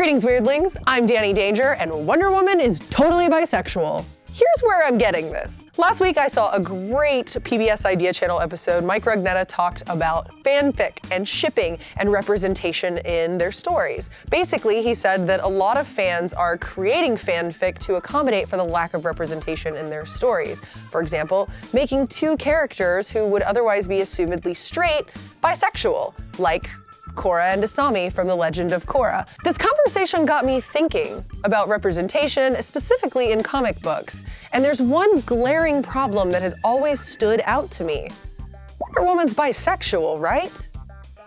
Greetings, weirdlings. I'm Danny Danger, and Wonder Woman is totally bisexual. Here's where I'm getting this. Last week I saw a great PBS Idea Channel episode. Mike Rugnetta talked about fanfic and shipping and representation in their stories. Basically, he said that a lot of fans are creating fanfic to accommodate for the lack of representation in their stories. For example, making two characters who would otherwise be assumedly straight bisexual, like Korra and Asami from The Legend of Korra. This conversation got me thinking about representation, specifically in comic books. And there's one glaring problem that has always stood out to me. Wonder Woman's bisexual, right?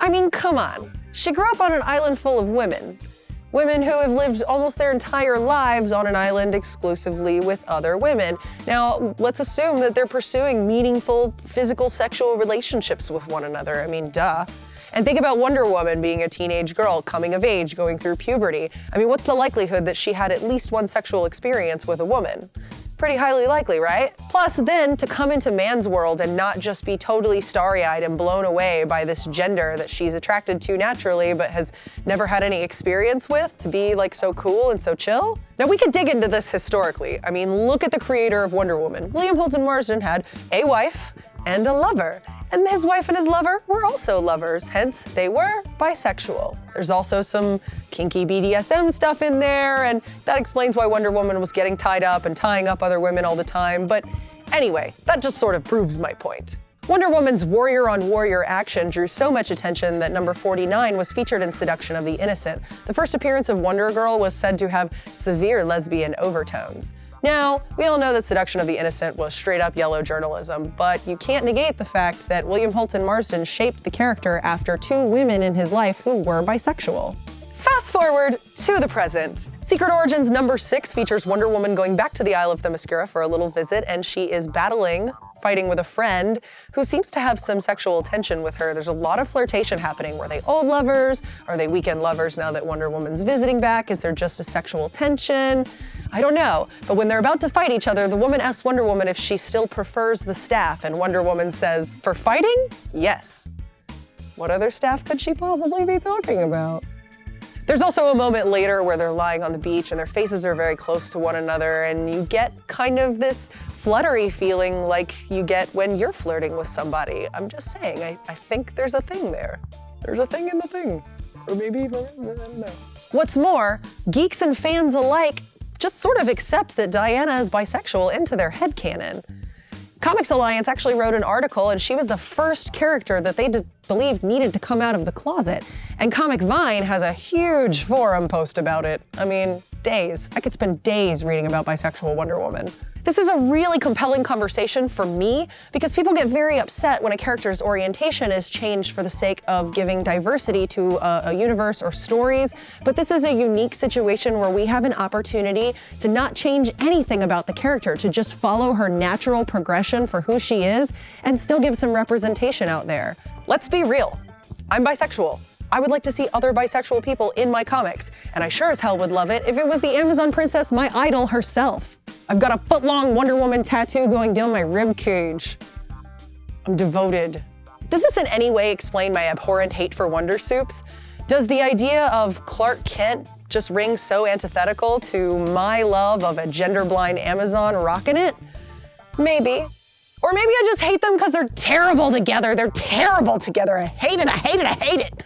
I mean, come on. She grew up on an island full of women. Women who have lived almost their entire lives on an island exclusively with other women. Now, let's assume that they're pursuing meaningful physical sexual relationships with one another. I mean, duh. And think about Wonder Woman being a teenage girl, coming of age, going through puberty. I mean, what's the likelihood that she had at least one sexual experience with a woman? Pretty highly likely, right? Plus, then to come into man's world and not just be totally starry-eyed and blown away by this gender that she's attracted to naturally but has never had any experience with, to be like so cool and so chill? Now, we could dig into this historically. I mean, look at the creator of Wonder Woman. William Holden Marston had a wife and a lover. And his wife and his lover were also lovers, hence they were bisexual. There's also some kinky BDSM stuff in there, and that explains why Wonder Woman was getting tied up and tying up other women all the time. But anyway, that just sort of proves my point. Wonder Woman's warrior-on-warrior action drew so much attention that number 49 was featured in Seduction of the Innocent. The first appearance of Wonder Girl was said to have severe lesbian overtones. Now, we all know that Seduction of the Innocent was straight-up yellow journalism, but you can't negate the fact that William Holden Marston shaped the character after two women in his life who were bisexual. Fast forward to the present. Secret Origins number 6 features Wonder Woman going back to the Isle of Themyscira for a little visit, and she is fighting with a friend who seems to have some sexual tension with her. There's a lot of flirtation happening. Were they old lovers? Are they weekend lovers now that Wonder Woman's visiting back? Is there just a sexual tension? I don't know. But when they're about to fight each other, the woman asks Wonder Woman if she still prefers the staff, and Wonder Woman says, "For fighting? Yes." What other staff could she possibly be talking about? There's also a moment later where they're lying on the beach and their faces are very close to one another, and you get kind of this fluttery feeling like you get when you're flirting with somebody. I'm just saying, I think there's a thing there. There's a thing in the thing. Or maybe, I don't know. What's more, geeks and fans alike just sort of accept that Diana is bisexual into their headcanon. Comics Alliance actually wrote an article, and she was the first character that they believed needed to come out of the closet. And Comic Vine has a huge forum post about it. I mean, days. I could spend days reading about bisexual Wonder Woman. This is a really compelling conversation for me because people get very upset when a character's orientation is changed for the sake of giving diversity to a universe or stories. But this is a unique situation where we have an opportunity to not change anything about the character, to just follow her natural progression for who she is and still give some representation out there. Let's be real. I'm bisexual. I would like to see other bisexual people in my comics, and I sure as hell would love it if it was the Amazon princess, my idol herself. I've got a foot-long Wonder Woman tattoo going down my rib cage. I'm devoted. Does this in any way explain my abhorrent hate for Wonder Soups? Does the idea of Clark Kent just ring so antithetical to my love of a gender-blind Amazon rockin' it? Maybe. Or maybe I just hate them because they're terrible together. They're terrible together. I hate it, I hate it, I hate it.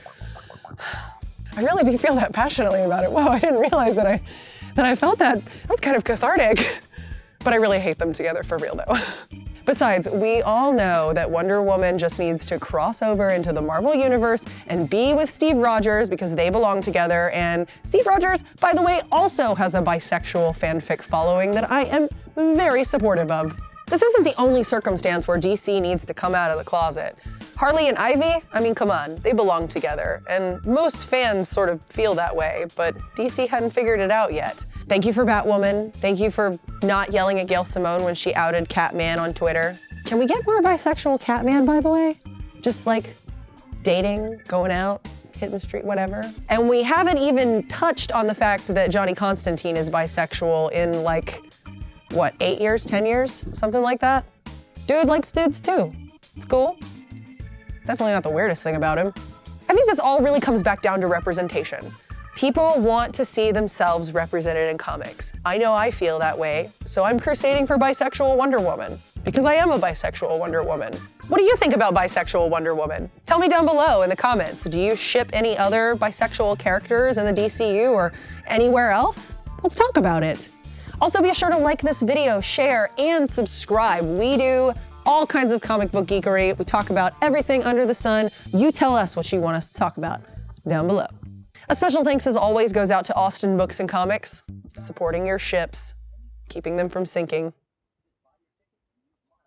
I really do feel that passionately about it. Wow, I didn't realize that I felt that. That was kind of cathartic. But I really hate them together for real though. Besides, we all know that Wonder Woman just needs to cross over into the Marvel Universe and be with Steve Rogers because they belong together. And Steve Rogers, by the way, also has a bisexual fanfic following that I am very supportive of. This isn't the only circumstance where DC needs to come out of the closet. Harley and Ivy, I mean, come on, they belong together. And most fans sort of feel that way, but DC hadn't figured it out yet. Thank you for Batwoman. Thank you for not yelling at Gail Simone when she outed Catman on Twitter. Can we get more bisexual Catman, by the way? Just like dating, going out, hitting the street, whatever. And we haven't even touched on the fact that Johnny Constantine is bisexual in like, what, 8 years, 10 years? Something like that? Dude likes dudes too. It's cool. Definitely not the weirdest thing about him. I think this all really comes back down to representation. People want to see themselves represented in comics. I know I feel that way, so I'm crusading for bisexual Wonder Woman, because I am a bisexual Wonder Woman. What do you think about bisexual Wonder Woman? Tell me down below in the comments. Do you ship any other bisexual characters in the DCU or anywhere else? Let's talk about it. Also, be sure to like this video, share, and subscribe. We do all kinds of comic book geekery. We talk about everything under the sun. You tell us what you want us to talk about down below. A special thanks as always goes out to Austin Books and Comics, supporting your ships, keeping them from sinking.